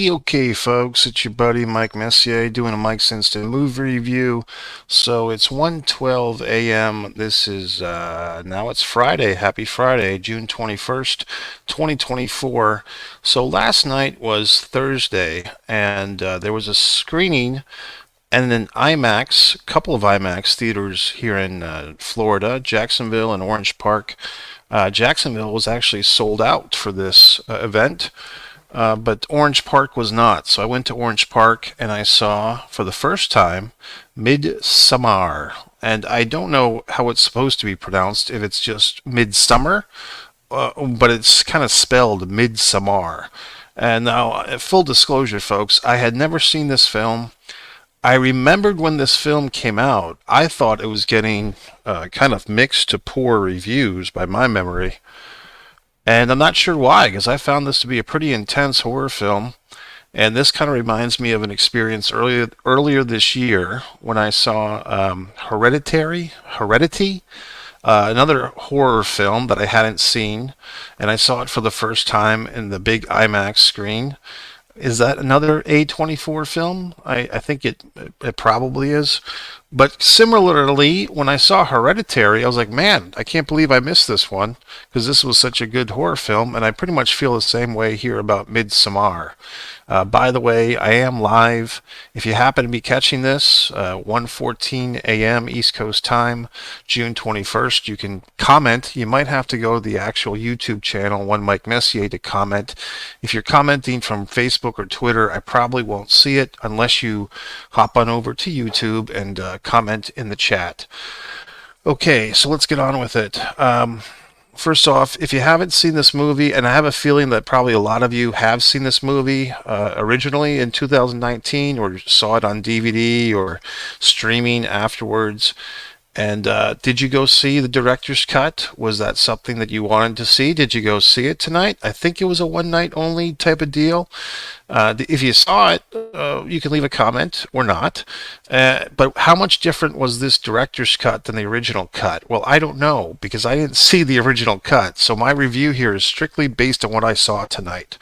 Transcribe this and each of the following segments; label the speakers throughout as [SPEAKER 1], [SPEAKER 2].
[SPEAKER 1] Okay, folks, it's your buddy Mike Messier doing a Mike's Instant Movie Review. So it's 1:12 a.m. This is now it's Friday. Happy Friday, June 21st, 2024. So last night was Thursday, and there was a screening and an IMAX, a couple of IMAX theaters here in Florida, Jacksonville and Orange Park. Jacksonville was actually sold out for this event. But Orange Park was not. So I went to Orange Park and I saw for the first time Midsommar. And I don't know how it's supposed to be pronounced, if it's just Midsummer, but it's kind of spelled Midsommar. And now, full disclosure, folks, I had never seen this film. I remembered when this film came out, I thought it was getting kind of mixed to poor reviews by my memory. And I'm not sure why, because I found this to be a pretty intense horror film. And this kind of reminds me of an experience earlier this year when I saw Heredity, another horror film that I hadn't seen, and I saw it for the first time in the big IMAX screen. Is that another A24 film? I think it probably is. But similarly, when I saw Hereditary, I was like, man, I can't believe I missed this one because this was such a good horror film, and I pretty much feel the same way here about Midsommar. By the way, I am live. If you happen to be catching this, 1:14 a.m. East Coast time, June 21st, you can comment. You might have to go to the actual YouTube channel, One Mike Messier, to comment. If you're commenting from Facebook or Twitter, I probably won't see it unless you hop on over to YouTube and comment in the chat. Okay, so let's get on with it. First off, if you haven't seen this movie, and I have a feeling that probably a lot of you have seen this movie originally in 2019 or saw it on DVD or streaming afterwards, and did you go see the director's cut? Was that something that you wanted to see? Did you go see it tonight? I think it was a one night only type of deal. If you saw it, you can leave a comment or not. But how much different was this director's cut than the original cut? Well, I don't know because I didn't see the original cut. So my review here is strictly based on what I saw tonight.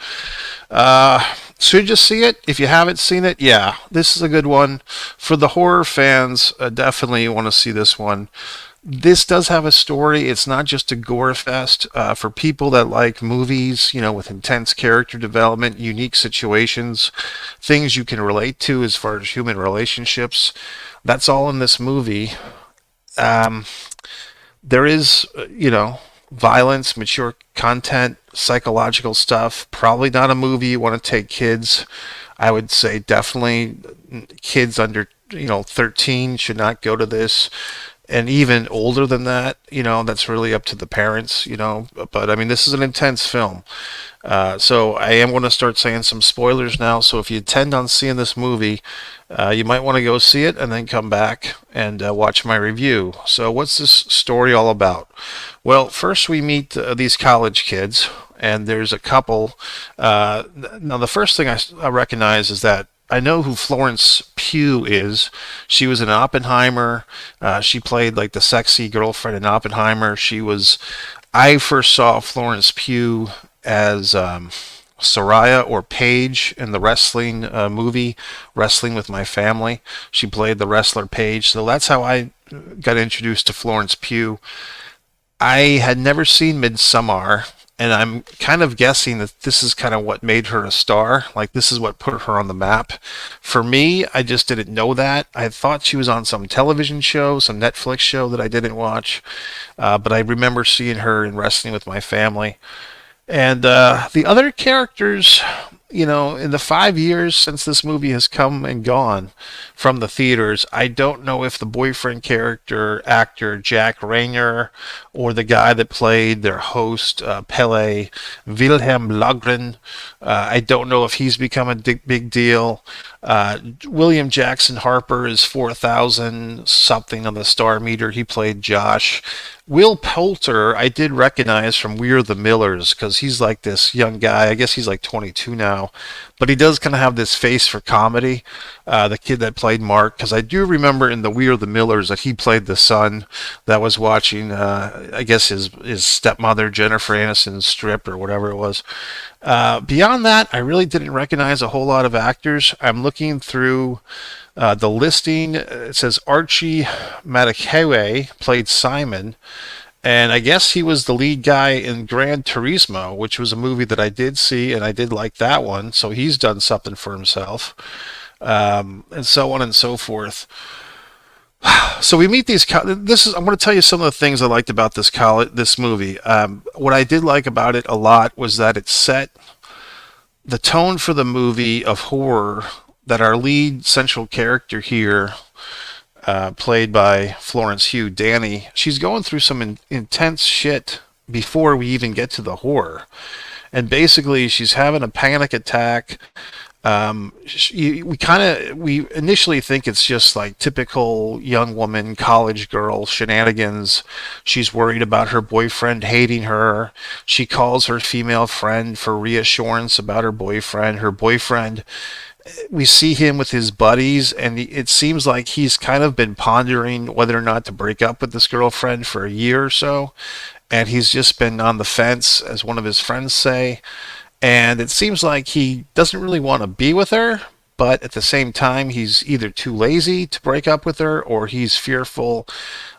[SPEAKER 1] Should you see it? If you haven't seen it, yeah, this is a good one. For the horror fans, definitely want to see this one. This does have a story. It's not just a gore fest. For people that like movies, with intense character development, unique situations, things you can relate to as far as human relationships, that's all in this movie. Um, there is, violence, mature content, psychological stuff. Probably not a movie you want to take kids. I would say definitely kids under 13 should not go to this, and even older than that, that's really up to the parents, but I mean, this is an intense film. So I am going to start saying some spoilers now, so if you intend on seeing this movie, you might want to go see it and then come back and watch my review. So what's this story all about? Well, first we meet these college kids, and there's a couple. Now the first thing I recognize is that I know who Florence Pugh is. She was in Oppenheimer. She played like the sexy girlfriend in Oppenheimer. I first saw Florence Pugh as Soraya or Paige in the wrestling movie, Wrestling with My Family. She played the wrestler Paige. So that's how I got introduced to Florence Pugh. I had never seen Midsommar, and I'm kind of guessing that this is kind of what made her a star. Like, this is what put her on the map. For me, I just didn't know that. I thought she was on some television show, some Netflix show that I didn't watch. But I remember seeing her in Wrestling with My Family. And the other characters, in the 5 years since this movie has come and gone from the theaters, I don't know if the boyfriend character, actor Jack Rayner, or the guy that played their host, Pele, Wilhelm Logren, I don't know if he's become a big deal. William Jackson Harper is 4,000 something on the star meter. He played Josh. Will Poulter, I did recognize from We're the Millers because he's like this young guy. I guess he's like 22 now. know. But he does kind of have this face for comedy. The kid that played Mark, because I do remember in the We Are the Millers that he played the son that was watching, I guess his stepmother Jennifer Aniston's strip or whatever it was. Beyond that, I really didn't recognize a whole lot of actors. I'm looking through the listing. It says Archie Matakewe played Simon, and I guess he was the lead guy in Gran Turismo, which was a movie that I did see, and I did like that one. So he's done something for himself, and so on and so forth. So we meet these. This is. I'm going to tell you some of the things I liked about this movie. What I did like about it a lot was that it set the tone for the movie of horror. That our lead central character here, played by Florence Hugh, Danny, she's going through some intense shit before we even get to the horror. And basically, she's having a panic attack. We initially think it's just like typical young woman, college girl shenanigans. She's worried about her boyfriend hating her. She calls her female friend for reassurance about her boyfriend. Her boyfriend, we see him with his buddies, and it seems like he's kind of been pondering whether or not to break up with this girlfriend for a year or so. And he's just been on the fence, as one of his friends say. And it seems like he doesn't really want to be with her, but at the same time, he's either too lazy to break up with her, or he's fearful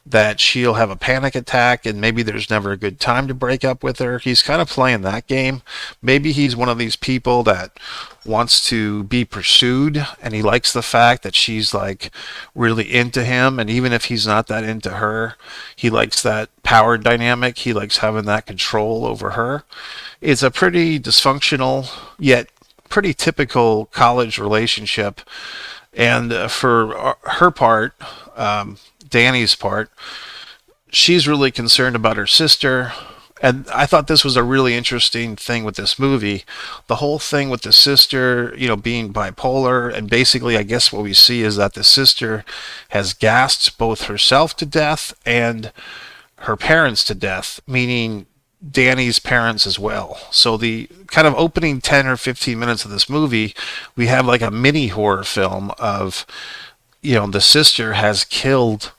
[SPEAKER 1] that she'll have a panic attack and maybe there's never a good time to break up with her. He's kind of playing that game. Maybe he's one of these people that wants to be pursued, and he likes the fact that she's like really into him, and even if he's not that into her, he likes that power dynamic. He likes having that control over her. It's a pretty dysfunctional yet pretty typical college relationship. And for her part, Danny's part, she's really concerned about her sister. And I thought this was a really interesting thing with this movie. The whole thing with the sister, being bipolar, and basically, I guess what we see is that the sister has gassed both herself to death and her parents to death, meaning Danny's parents as well. So the kind of opening 10 or 15 minutes of this movie, we have like a mini horror film of, the sister has killed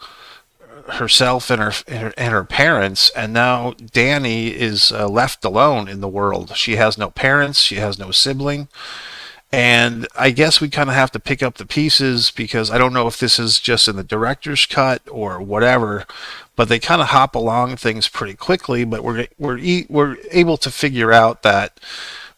[SPEAKER 1] herself and her parents, and now Danny is left alone in the world. She has no parents, she has no sibling, and I guess we kind of have to pick up the pieces, because I don't know if this is just in the director's cut or whatever, but they kind of hop along things pretty quickly. But we're able to figure out that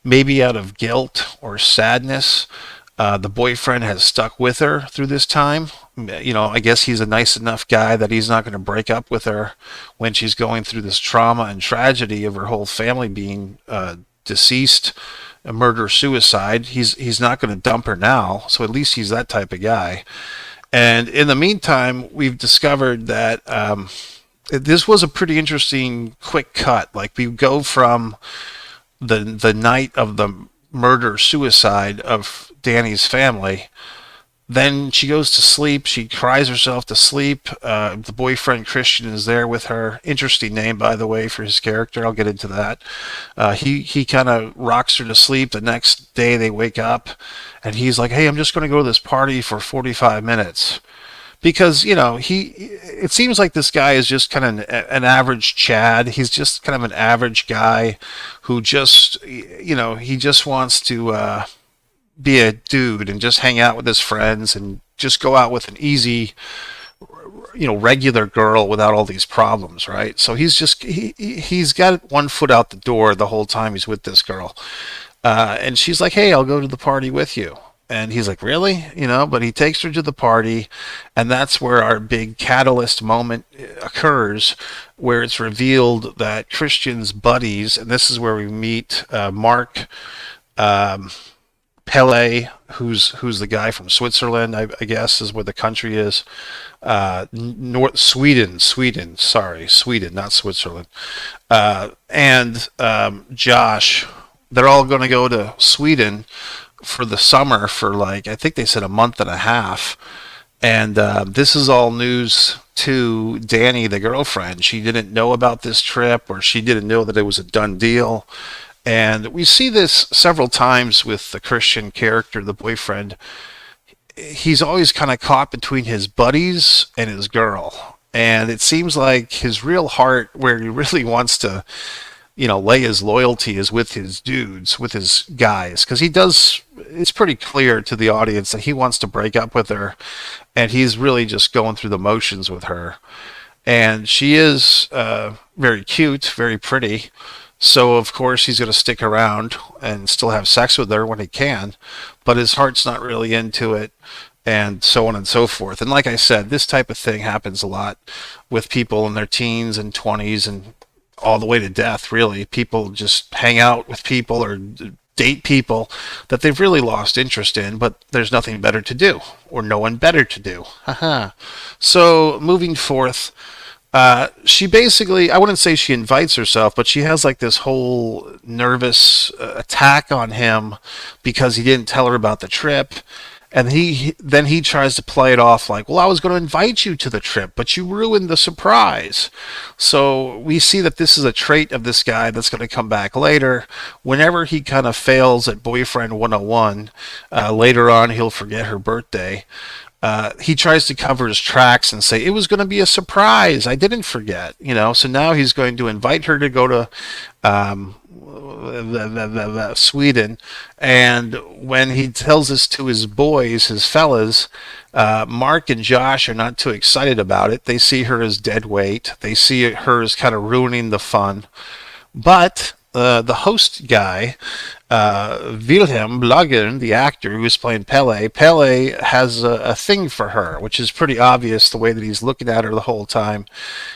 [SPEAKER 1] maybe out of guilt or sadness, the boyfriend has stuck with her through this time. I guess he's a nice enough guy that he's not going to break up with her when she's going through this trauma and tragedy of her whole family being deceased, a murder suicide. He's not going to dump her now, so at least he's that type of guy. And in the meantime, we've discovered that this was a pretty interesting quick cut. Like, we go from the night of the murder suicide of Danny's family. Then she goes to sleep. She cries herself to sleep. The boyfriend Christian is there with her. Interesting name, by the way, for his character. I'll get into that. He kind of rocks her to sleep. The next day they wake up, and he's like, "Hey, I'm just going to go to this party for 45 minutes." Because, it seems like this guy is just kind of an average Chad. He's just kind of an average guy who just, he just wants to be a dude and just hang out with his friends and just go out with an easy, regular girl without all these problems, right? So he's got one foot out the door the whole time he's with this girl. And she's like, "Hey, I'll go to the party with you." And he's like, "Really?" But he takes her to the party, and that's where our big catalyst moment occurs, where it's revealed that Christian's buddies, and this is where we meet Mark Pele, who's the guy from Switzerland, I guess is where the country is. Sweden, not Switzerland. And Josh, they're all going to go to Sweden for the summer for, like, I think they said a month and a half. And this is all news to Danny, the girlfriend. She didn't know about this trip, or she didn't know that it was a done deal. And we see this several times with the Christian character, the boyfriend. He's always kind of caught between his buddies and his girl. And it seems like his real heart, where he really wants to, lay his loyalty, is with his dudes, with his guys. Because he does, it's pretty clear to the audience that he wants to break up with her. And he's really just going through the motions with her. And she is very cute, very pretty. So of course he's going to stick around and still have sex with her when he can, but his heart's not really into it, and so on and so forth. And like I said, this type of thing happens a lot with people in their teens and 20s and all the way to death, really. People just hang out with people or date people that they've really lost interest in, but there's nothing better to do, or no one better to do. Haha. So moving forth, she basically, I wouldn't say she invites herself, but she has like this whole nervous attack on him because he didn't tell her about the trip. And then he tries to play it off like, well, I was going to invite you to the trip, but you ruined the surprise. So we see that this is a trait of this guy that's going to come back later. Whenever he kind of fails at Boyfriend 101, later on he'll forget her birthday. He tries to cover his tracks and say it was going to be a surprise. I didn't forget, So now he's going to invite her to go to Sweden, and when he tells this to his boys, his fellas, Mark and Josh are not too excited about it. They see her as dead weight. They see her as kind of ruining the fun. But the host guy, Wilhelm Blaggen, the actor who was playing Pele has a thing for her, which is pretty obvious the way that he's looking at her the whole time.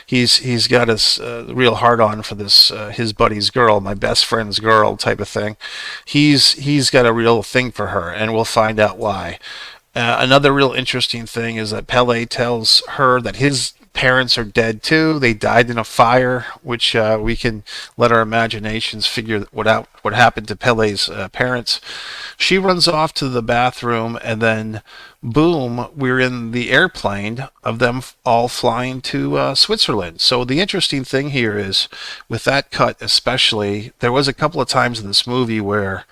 [SPEAKER 1] He's got his real hard on for this his buddy's girl, my best friend's girl type of thing. He's got a real thing for her, and we'll find out why. Another real interesting thing is that Pele tells her that his parents are dead too. They died in a fire, which we can let our imaginations figure what happened to Pele's parents. She runs off to the bathroom, and then boom, we're in the airplane of them all flying to Switzerland. So the interesting thing here is, with that cut especially, there was a couple of times in this movie where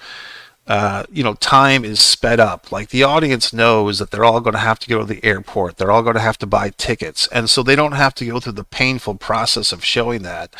[SPEAKER 1] time is sped up. Like the audience knows that they're all going to have to go to the airport. They're all going to have to buy tickets. And so they don't have to go through the painful process of showing that.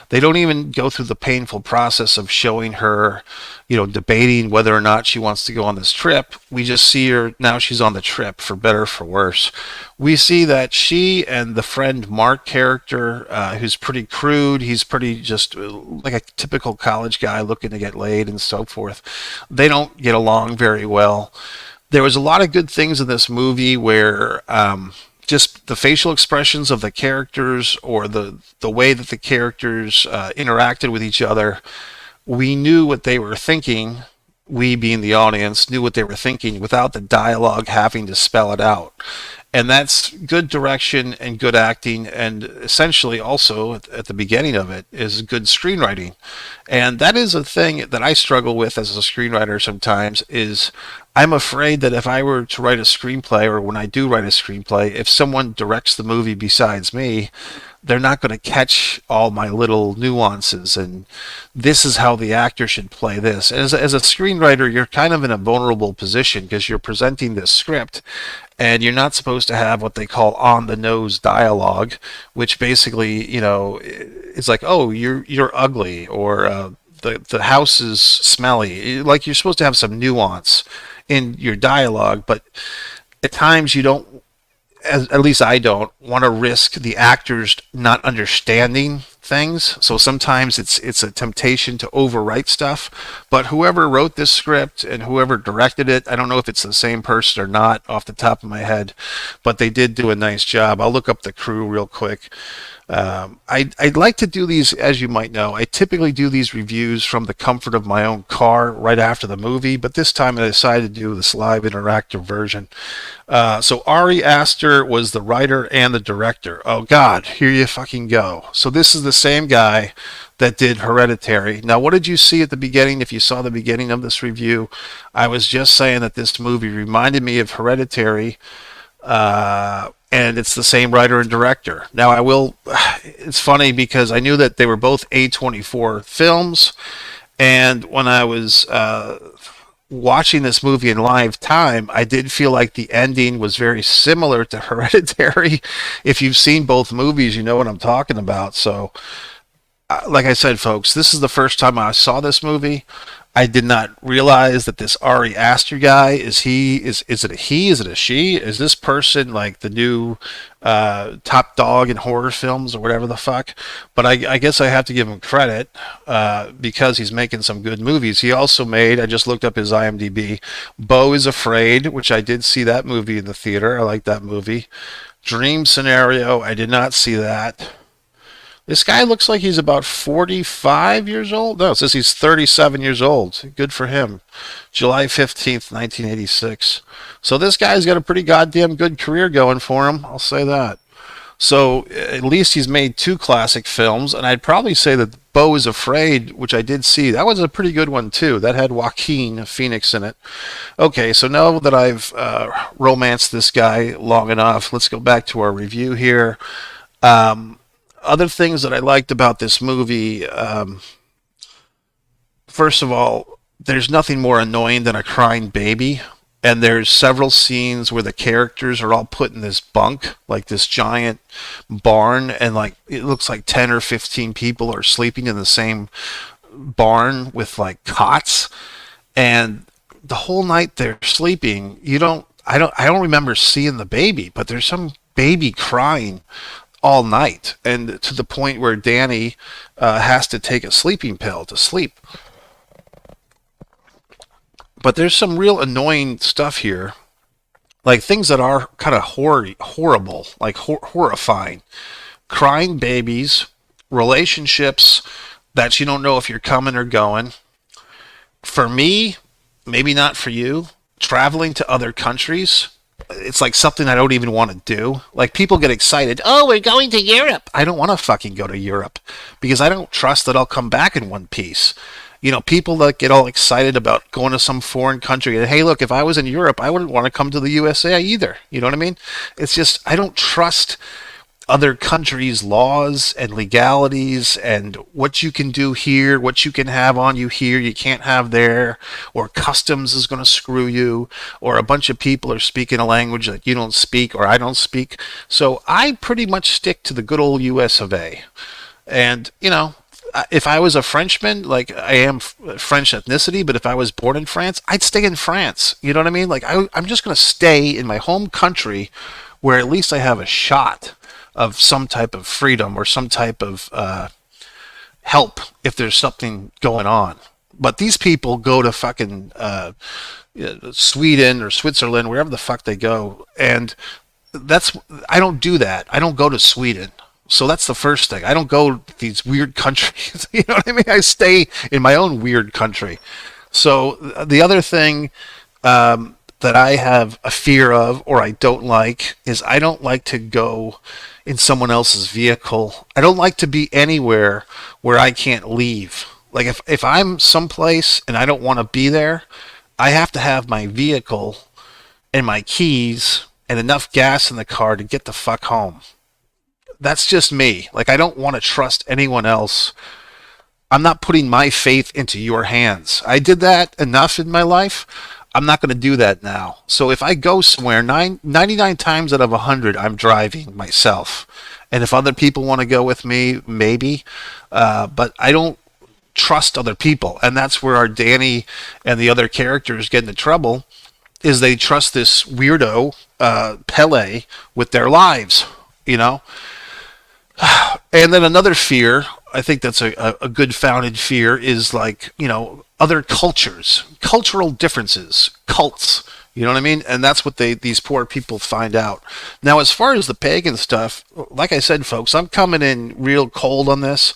[SPEAKER 1] They don't even go through the painful process of showing her, debating whether or not she wants to go on this trip. We just see her, now she's on the trip, for better or for worse. We see that she and the friend Mark character, who's pretty crude, he's pretty just like a typical college guy looking to get laid and so forth, they don't get along very well. There was a lot of good things in this movie where just the facial expressions of the characters, or the way that the characters interacted with each other, we knew what they were thinking. We, being the audience, knew what they were thinking without the dialogue having to spell it out. And that's good direction and good acting, and essentially also at the beginning of it is good screenwriting. And that is a thing that I struggle with as a screenwriter sometimes. Is I'm afraid that if I were to write a screenplay, or when I do write a screenplay, if someone directs the movie besides me, they're not going to catch all my little nuances, and this is how the actor should play this. As a screenwriter, you're kind of in a vulnerable position because you're presenting this script, and you're not supposed to have what they call on the nose dialogue, which basically, is like, oh, you're ugly, or the house is smelly. Like, you're supposed to have some nuance in your dialogue, but at times you don't, at least I don't want to risk the actors not understanding things. So sometimes it's a temptation to overwrite stuff. But whoever wrote this script and whoever directed it, I don't know if it's the same person or not off the top of my head, but they did do a nice job. I'll look up the crew real quick. I'd like to do these, as you might know. I typically do these reviews from the comfort of my own car right after the movie, but this time I decided to do this live interactive version. So Ari Aster was the writer and the director. Oh God, here you fucking go. So this is the same guy that did Hereditary. Now, what did you see at the beginning? If you saw the beginning of this review, I was just saying that this movie reminded me of Hereditary. And it's the same writer and director. Now, it's funny because I knew that they were both A24 films, And when I was watching this movie in live time, I did feel like the ending was very similar to Hereditary. If you've seen both movies, you know what I'm talking about. So like I said, folks, this is the first time I saw this movie. I did not realize that this Ari Aster guy is it a he, is it a she, is this person like the new top dog in horror films or whatever the fuck? But I guess I have to give him credit because he's making some good movies. He also made, I just looked up his IMDb, Beau is Afraid, which I did see that movie in the theater. I like that movie. Dream Scenario, I did not see that. This guy looks like he's about 45 years old. No, it says he's 37 years old. Good for him. July 15th, 1986. So this guy's got a pretty goddamn good career going for him. I'll say that. So at least he's made two classic films, and I'd probably say that Beau is Afraid, which I did see, that was a pretty good one too. That had Joaquin Phoenix in it. Okay, so now that I've romanced this guy long enough, let's go back to our review here. Um, Other things that I liked about this movie, first of all, there's nothing more annoying than a crying baby. And there's several scenes where the characters are all put in this bunk, like this giant barn, and like it looks like 10 or 15 people are sleeping in the same barn with like cots. And the whole night they're sleeping, I don't remember seeing the baby, but there's some baby crying all night, and to the point where Danny has to take a sleeping pill to sleep. But there's some real annoying stuff here, like things that are kind of horrible, like horrifying. Crying babies, relationships that you don't know if you're coming or going. For me, maybe not for you, traveling to other countries, it's like something I don't even want to do. Like people get excited, oh, we're going to Europe. I don't want to fucking go to Europe because I don't trust that I'll come back in one piece. You know, people that get all excited about going to some foreign country and hey, look, if I was in Europe, I wouldn't want to come to the USA either. You know what I mean? It's just I don't trust other countries' laws and legalities and what you can do here, what you can have on you here, you can't have there, or customs is going to screw you, or a bunch of people are speaking a language that you don't speak or I don't speak. So I pretty much stick to the good old US of A. And, you know, if I was a Frenchman, like I am French ethnicity, but if I was born in France, I'd stay in France. You know what I mean? Like I'm just going to stay in my home country where at least I have a shot of some type of freedom or some type of help if there's something going on. But these people go to fucking Sweden or Switzerland, wherever the fuck they go, and that's I don't do that. I don't go to Sweden. So that's the first thing. I don't go to these weird countries. You know what I mean? I stay in my own weird country. So the other thing that I have a fear of or I don't like is I don't like to go in someone else's vehicle. I don't like to be anywhere where I can't leave. Like if I'm someplace and I don't want to be there, I have to have my vehicle and my keys and enough gas in the car to get the fuck home. That's just me. Like I don't want to trust anyone else. I'm not putting my faith into your hands. I did that enough in my life. I'm not going to do that now. So if I go somewhere, 99 times out of 100, I'm driving myself. And if other people want to go with me, maybe. But I don't trust other people. And that's where our Danny and the other characters get into trouble, is they trust this weirdo, Pele, with their lives, you know? And then another fear, I think that's a good founded fear, is like, you know, other cultures, cultural differences, cults. You know what I mean? And that's what these poor people find out. Now, as far as the pagan stuff, like I said, folks, I'm coming in real cold on this.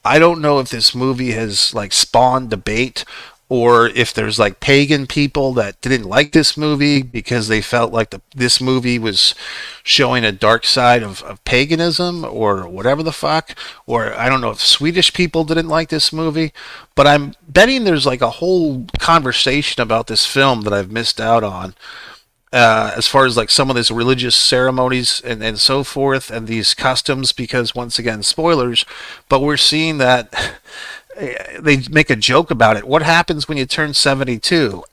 [SPEAKER 1] I don't know if this movie has like spawned debate or if there's like pagan people that didn't like this movie because they felt like this movie was showing a dark side of paganism or whatever the fuck, or I don't know if Swedish people didn't like this movie, but I'm betting there's like a whole conversation about this film that I've missed out on, as far as like some of these religious ceremonies and so forth and these customs, because once again, spoilers, but we're seeing that they make a joke about it. What happens when you turn 72?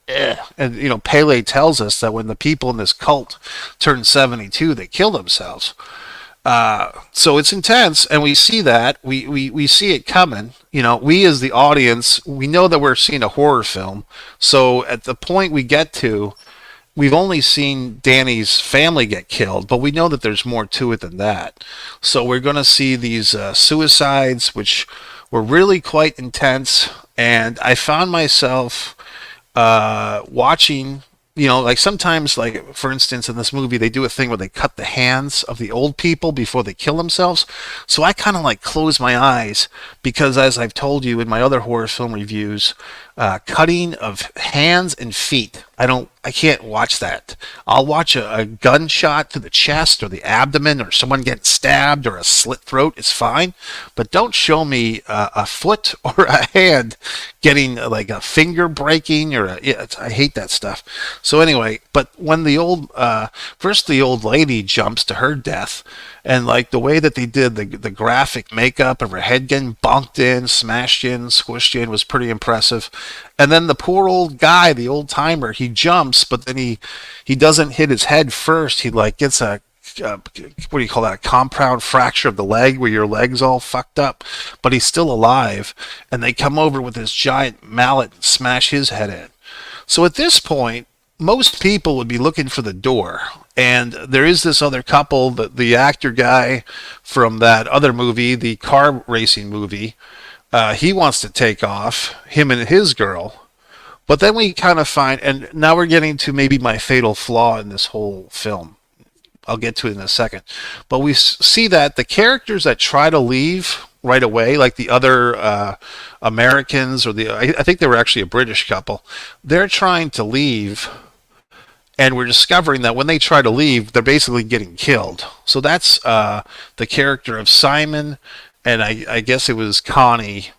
[SPEAKER 1] And Pele tells us that when the people in this cult turn 72, they kill themselves. So it's intense, and we see that we see it coming. We as the audience, we know that we're seeing a horror film. So at the point we get to, we've only seen Danny's family get killed, but we know that there's more to it than that. So we're going to see these suicides, which were really quite intense. And I found myself watching, like sometimes, like for instance, in this movie, they do a thing where they cut the hands of the old people before they kill themselves. So I kind of like close my eyes because, as I've told you in my other horror film reviews, cutting of hands and feet, I can't watch that. I'll watch a gunshot to the chest or the abdomen or someone getting stabbed or a slit throat is fine, but don't show me a foot or a hand getting like a finger breaking I hate that stuff. So anyway, but when first the old lady jumps to her death, and like the way that they did the graphic makeup of her head getting bonked in, smashed in, squished in was pretty impressive. And then the poor old guy, the old timer, he jumps, but then he doesn't hit his head first. He like gets what do you call that? A compound fracture of the leg where your leg's all fucked up, but he's still alive. And they come over with this giant mallet and smash his head in. So at this point, most people would be looking for the door. And there is this other couple, the actor guy from that other movie, the car racing movie. He wants to take off, him and his girl. But then we kind of find, and now we're getting to maybe my fatal flaw in this whole film. I'll get to it in a second. But we see that the characters that try to leave right away, like the other Americans, or I think they were actually a British couple, they're trying to leave. And we're discovering that when they try to leave, they're basically getting killed. So that's the character of Simon, and I guess it was Connie,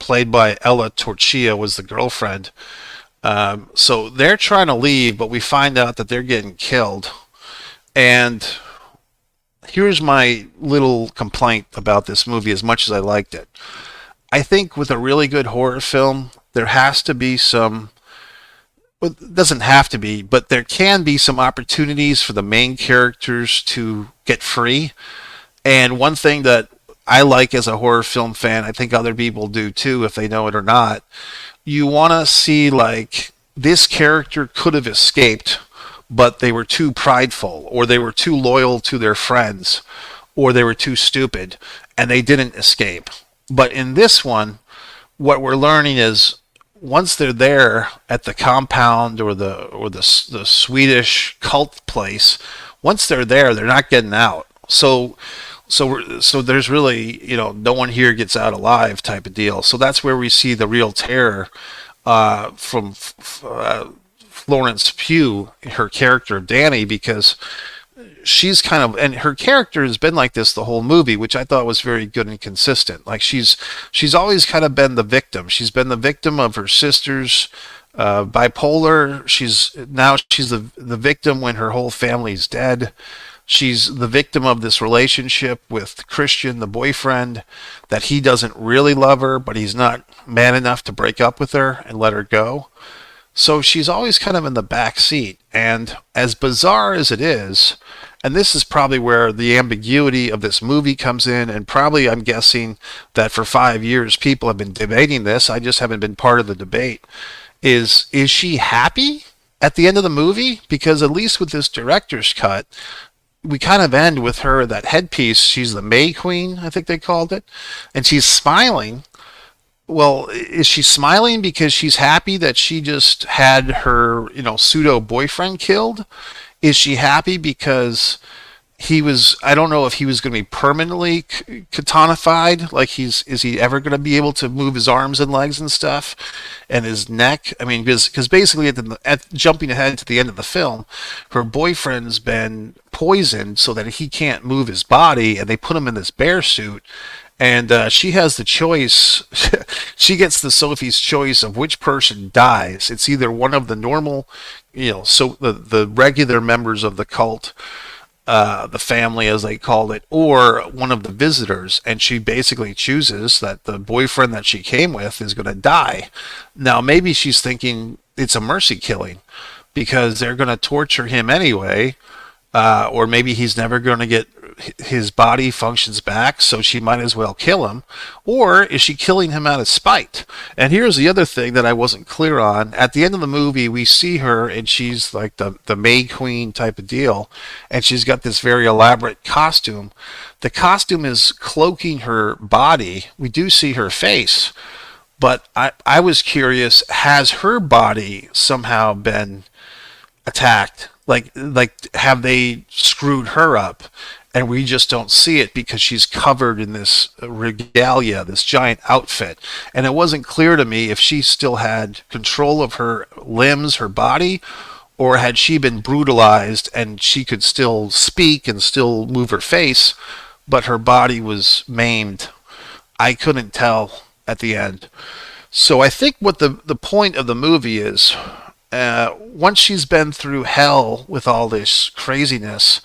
[SPEAKER 1] played by Ella Torchia, was the girlfriend. So they're trying to leave, but we find out that they're getting killed. And here's my little complaint about this movie, as much as I liked it. I think with a really good horror film, there has to be some, well, it doesn't have to be, but there can be some opportunities for the main characters to get free. And one thing that I like as a horror film fan, I think other people do too, if they know it or not, you want to see like this character could have escaped, but they were too prideful, or they were too loyal to their friends, or they were too stupid, and they didn't escape. But in this one, what we're learning is once they're there at the compound or the Swedish cult place, once they're there, they're not getting out. So there's really, no one here gets out alive type of deal. So that's where we see the real terror from Florence Pugh, her character of Danny, because she's kind of, and her character has been like this the whole movie, which I thought was very good and consistent. Like she's always kind of been the victim. She's been the victim of her sister's bipolar. She's the victim when her whole family's dead. She's the victim of this relationship with Christian, the boyfriend, that he doesn't really love her, but he's not man enough to break up with her and let her go. So she's always kind of in the back seat. And as bizarre as it is, and this is probably where the ambiguity of this movie comes in, and probably I'm guessing that for 5 years people have been debating this, I just haven't been part of the debate, is she happy at the end of the movie? Because at least with this director's cut, we kind of end with her, that headpiece, she's the May Queen, I think they called it, and she's smiling. Well, is she smiling because she's happy that she just had her, pseudo boyfriend killed? Is she happy because I don't know if he was going to be permanently katanified, like is he ever going to be able to move his arms and legs and stuff, and his neck? I mean, because basically at jumping ahead to the end of the film, her boyfriend's been poisoned so that he can't move his body, and they put him in this bear suit. And she has the choice. She gets the Sophie's choice of which person dies. It's either one of the normal, so the regular members of the cult, the family, as they called it, or one of the visitors, and she basically chooses that the boyfriend that she came with is going to die. Now, maybe she's thinking it's a mercy killing because they're going to torture him anyway, or maybe he's never going to get his body functions back, so she might as well kill him. Or is she killing him out of spite? And here's the other thing that I wasn't clear on. At the end of the movie, we see her, and she's like the May Queen type of deal, and she's got this very elaborate costume. The costume is cloaking her body. We do see her face, but I was curious, has her body somehow been attacked? Like have they screwed her up and we just don't see it because she's covered in this regalia, this giant outfit? And it wasn't clear to me if she still had control of her limbs, her body, or had she been brutalized and she could still speak and still move her face, but her body was maimed. I couldn't tell at the end. So I think what the point of the movie is, once she's been through hell with all this craziness,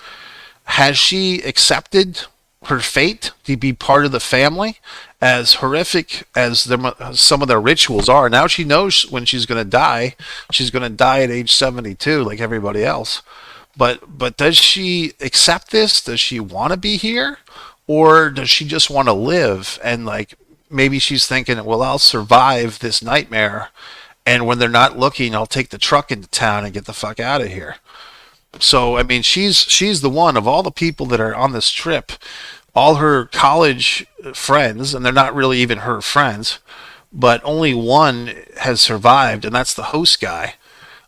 [SPEAKER 1] has she accepted her fate to be part of the family? As horrific as some of their rituals are, now she knows when she's going to die. She's going to die at age 72, like everybody else. But does she accept this? Does she want to be here, or does she just want to live? And like maybe she's thinking, well, I'll survive this nightmare, and when they're not looking, I'll take the truck into town and get the fuck out of here. So I mean, she's the one of all the people that are on this trip, all her college friends, and they're not really even her friends, but only one has survived, and that's the host guy.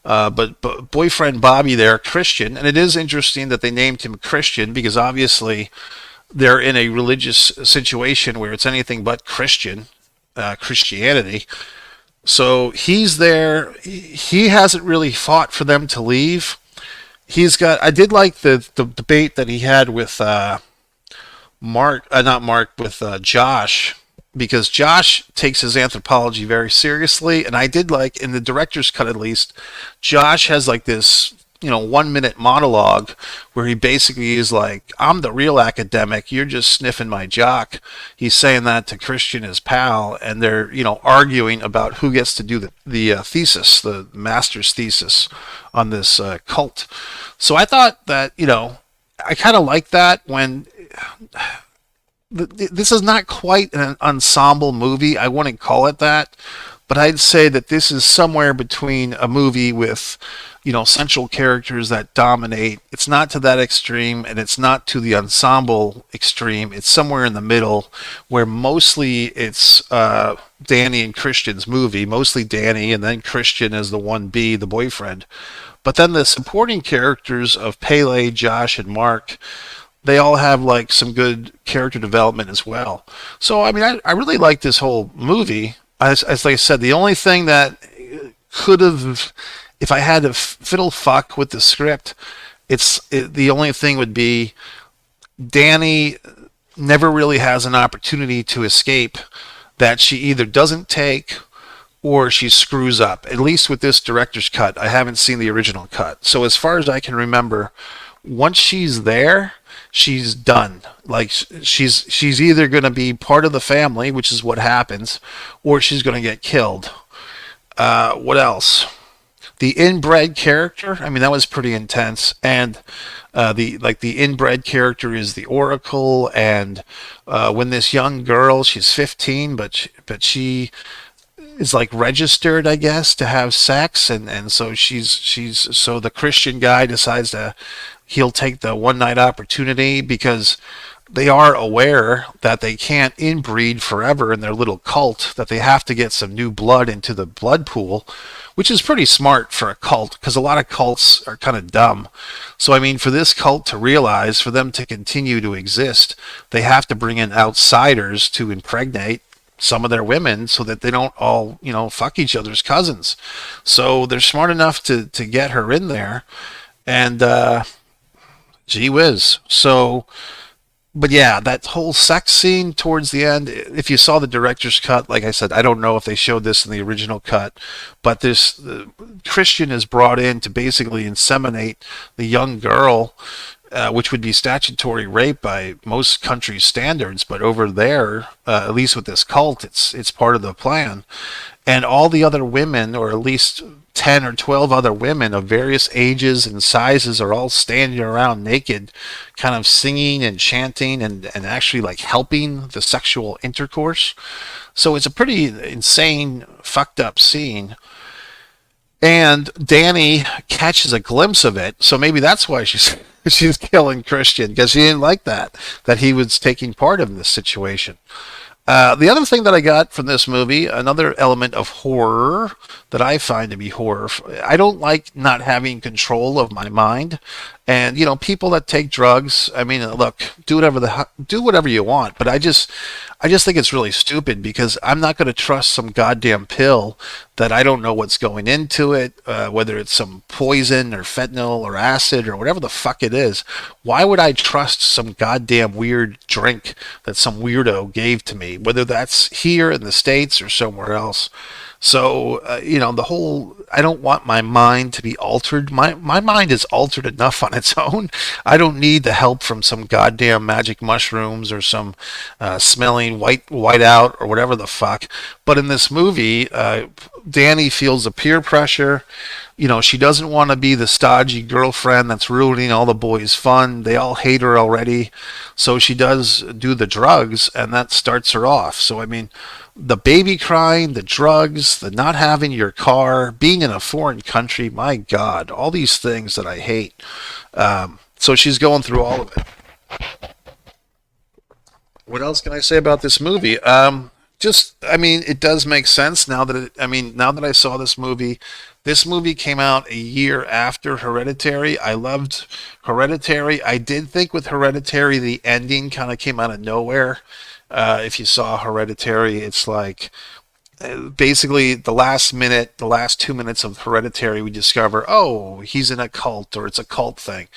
[SPEAKER 1] But boyfriend Bobby there, Christian, and it is interesting that they named him Christian because obviously they're in a religious situation where it's anything but Christianity. So he's there. He hasn't really fought for them to leave. He's got. I did like the debate that he had with not Mark, with Josh, because Josh takes his anthropology very seriously, and I did like in the director's cut at least, Josh has like this 1 minute monologue where he basically is like, I'm the real academic, you're just sniffing my jock. He's saying that to Christian, his pal, and they're arguing about who gets to do the thesis, the master's thesis on this cult. So I thought that I kind of like that when this is not quite an ensemble movie. I wouldn't call it that, but I'd say that this is somewhere between a movie with central characters that dominate. It's not to that extreme, and it's not to the ensemble extreme. It's somewhere in the middle, where mostly it's Danny and Christian's movie, mostly Danny, and then Christian as the 1B, the boyfriend. But then the supporting characters of Pele, Josh, and Mark, they all have like some good character development as well. So I mean, I really like this whole movie. As like I said, the only thing that could have, if I had to fiddle fuck with the script, the only thing would be Danny never really has an opportunity to escape that she either doesn't take or she screws up. At least with this director's cut, I haven't seen the original cut. So as far as I can remember, once she's there, she's done. Like she's either going to be part of the family, which is what happens, or she's going to get killed. What else? The inbred character, I mean, that was pretty intense. And the inbred character is the Oracle. And when this young girl, she's 15, but she is like registered, I guess, to have sex, and so so the Christian guy decides he'll take the one night opportunity because they are aware that they can't inbreed forever in their little cult, that they have to get some new blood into the blood pool, which is pretty smart for a cult because a lot of cults are kind of dumb. So I mean, for this cult to realize, for them to continue to exist, they have to bring in outsiders to impregnate some of their women so that they don't all fuck each other's cousins. So they're smart enough to get her in there, and gee whiz. So but yeah, that whole sex scene towards the end, if you saw the director's cut, like I said, I don't know if they showed this in the original cut, but this Christian is brought in to basically inseminate the young girl, which would be statutory rape by most countries' standards. But over there, at least with this cult, it's part of the plan. And all the other women, or at least 10 or 12 other women of various ages and sizes, are all standing around naked, kind of singing and chanting and actually like helping the sexual intercourse. So it's a pretty insane, fucked up scene. And Danny catches a glimpse of it, so maybe that's why she's killing Christian, because she didn't like that he was taking part in this situation. The other thing that I got from this movie, another element of horror that I find to be horror, I don't like not having control of my mind. And people that take drugs, I mean, look, do whatever you want, but I just think it's really stupid because I'm not going to trust some goddamn pill that I don't know what's going into it, whether it's some poison or fentanyl or acid or whatever the fuck it is. Why would I trust some goddamn weird drink that some weirdo gave to me, whether that's here in the States or somewhere else? So, the whole, I don't want my mind to be altered. My mind is altered enough on its own. I don't need the help from some goddamn magic mushrooms or some smelling white out or whatever the fuck. But in this movie, Danny feels the peer pressure. She doesn't want to be the stodgy girlfriend that's ruining all the boys' fun. They all hate her already. So she does do the drugs, and that starts her off. So, I mean, the baby crying, the drugs, the not having your car, being in a foreign country, my God, all these things that I hate. So she's going through all of it. What else can I say about this movie? I mean, it does make sense now that now that I saw this movie. This movie came out a year after Hereditary. I loved Hereditary. I did think with Hereditary, the ending kind of came out of nowhere. If you saw Hereditary, it's like basically the last minute, the last 2 minutes of Hereditary, we discover, oh, he's in a cult or it's a cult thing.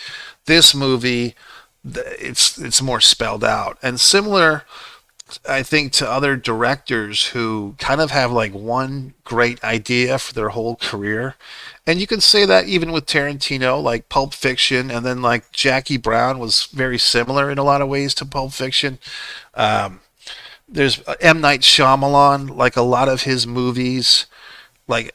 [SPEAKER 1] This movie, it's more spelled out and similar, I think, to other directors who kind of have like one great idea for their whole career. And you can say that even with Tarantino, like Pulp Fiction, and then like Jackie Brown was very similar in a lot of ways to Pulp Fiction. Um, there's M. Night Shyamalan, like a lot of his movies. Like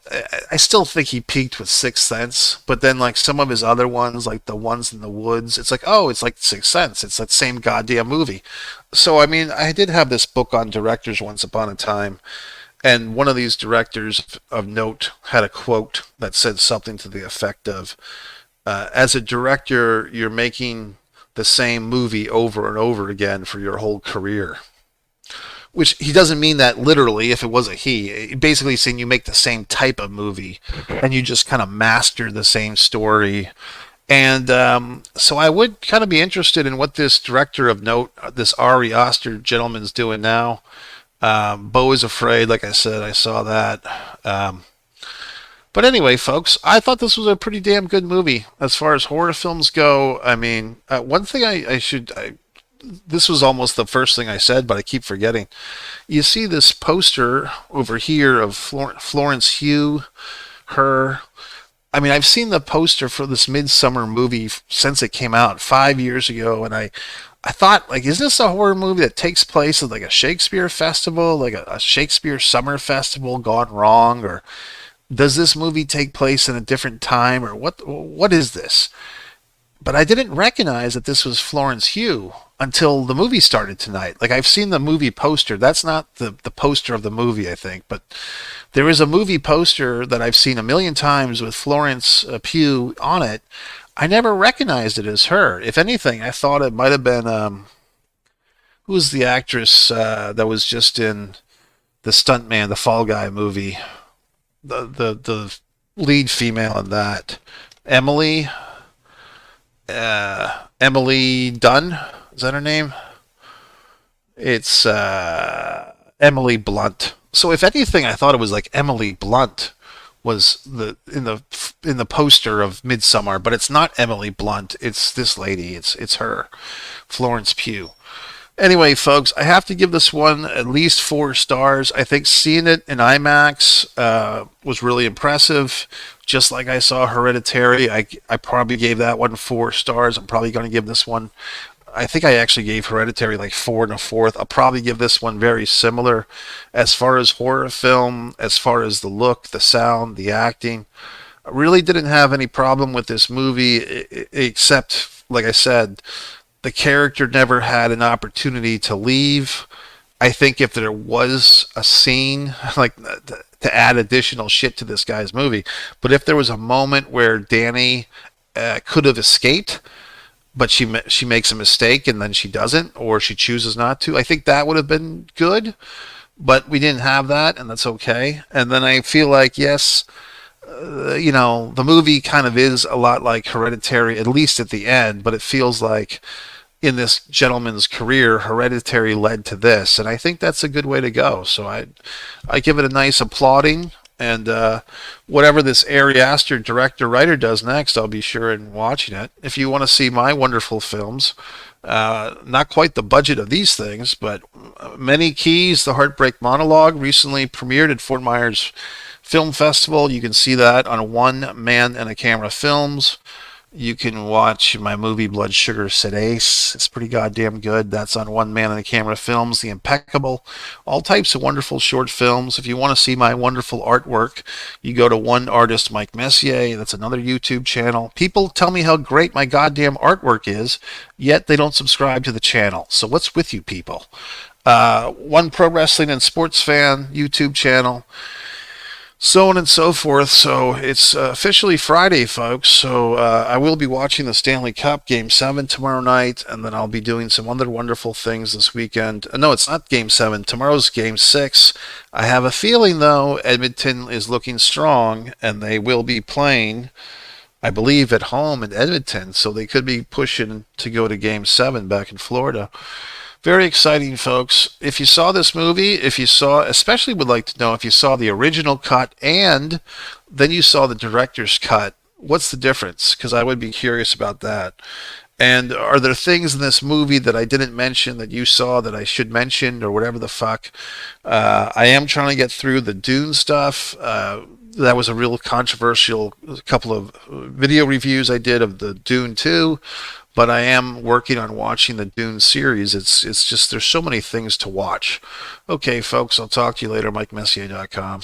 [SPEAKER 1] I still think he peaked with Sixth Sense, but then like some of his other ones, like the ones in the woods, it's like, oh, it's like Sixth Sense. It's that same goddamn movie. So I mean, I did have this book on directors once upon a time, and one of these directors of note had a quote that said something to the effect of, "As a director, you're making the same movie over and over again for your whole career." Which he doesn't mean that literally if it was a he. Basically saying you make the same type of movie and you just kind of master the same story. And so I would kind of be interested in what this director of note, this Ari Aster gentleman's doing now. Beau is Afraid, like I said, I saw that. Um, but anyway, folks, I thought this was a pretty damn good movie as far as horror films go. I mean, one thing this was almost the first thing I said, but I keep forgetting. You see this poster over here of Florence Hugh, her. I mean, I've seen the poster for this Midsummer movie since it came out 5 years ago, and I thought, like, is this a horror movie that takes place at like a Shakespeare festival, like a Shakespeare summer festival gone wrong, or does this movie take place in a different time, or what is this? But I didn't recognize that this was Florence Hugh until the movie started tonight. Like I've seen the movie poster. That's not the poster of the movie, I think, but there is a movie poster that I've seen a million times with Florence Pugh on it. I never recognized it as her. If anything, I thought it might have been who was the actress that was just in the Stuntman, the Fall Guy movie, the lead female in that, Emily. Emily Dunn. Is that her name? It's Emily Blunt. So if anything, I thought it was like Emily Blunt was in the poster of Midsommar, but it's not Emily Blunt. It's this lady. It's her, Florence Pugh. Anyway, folks, I have to give this one at least 4 stars. I think seeing it in IMAX was really impressive. Just like I saw Hereditary, I probably gave that one 4 stars. I'm probably going to give this one. I think I actually gave Hereditary like 4 and a fourth. I'll probably give this one very similar as far as horror film, as far as the look, the sound, the acting. I really didn't have any problem with this movie, except, like I said, the character never had an opportunity to leave. I think if there was a scene, like to add additional shit to this guy's movie, but if there was a moment where Danny could have escaped, but she makes a mistake and then she doesn't, or she chooses not to, I think that would have been good. But we didn't have that, and that's okay. And then I feel like, yes, the movie kind of is a lot like Hereditary, at least at the end, but it feels like in this gentleman's career, Hereditary led to this, and I think that's a good way to go. So I give it a nice applauding, and whatever this Ari Aster director writer does next, I'll be sure and watching it. If you want to see my wonderful films, not quite the budget of these things, but Many Keys, The Heartbreak Monologue, recently premiered at Fort Myers Film Festival. You can see that on One Man and a Camera Films. You can watch my movie Blood Sugar Said Ace. It's pretty goddamn good. That's on One Man and a Camera Films. The Impeccable. All types of wonderful short films. If you want to see my wonderful artwork, you go to One Artist Mike Messier. That's another YouTube channel. People tell me how great my goddamn artwork is, yet they don't subscribe to the channel. So what's with you people? One Pro Wrestling and Sports Fan YouTube channel, so on and so forth. So it's officially Friday, folks. So I will be watching the Stanley Cup Game 7 tomorrow night, and then I'll be doing some other wonderful things this weekend. No, it's not Game 7. Tomorrow's Game 6. I have a feeling, though, Edmonton is looking strong, and they will be playing, I believe, at home in Edmonton. So they could be pushing to go to Game 7 back in Florida. Very exciting, folks. If you saw this movie, if you saw, especially would like to know if you saw the original cut and then you saw the director's cut, what's the difference? Because I would be curious about that. And are there things in this movie that I didn't mention that you saw that I should mention or whatever the fuck? I am trying to get through the Dune stuff. That was a real controversial couple of video reviews I did of the Dune 2. But I am working on watching the Dune series. It's just there's so many things to watch. Okay, folks, I'll talk to you later. MikeMessier.com.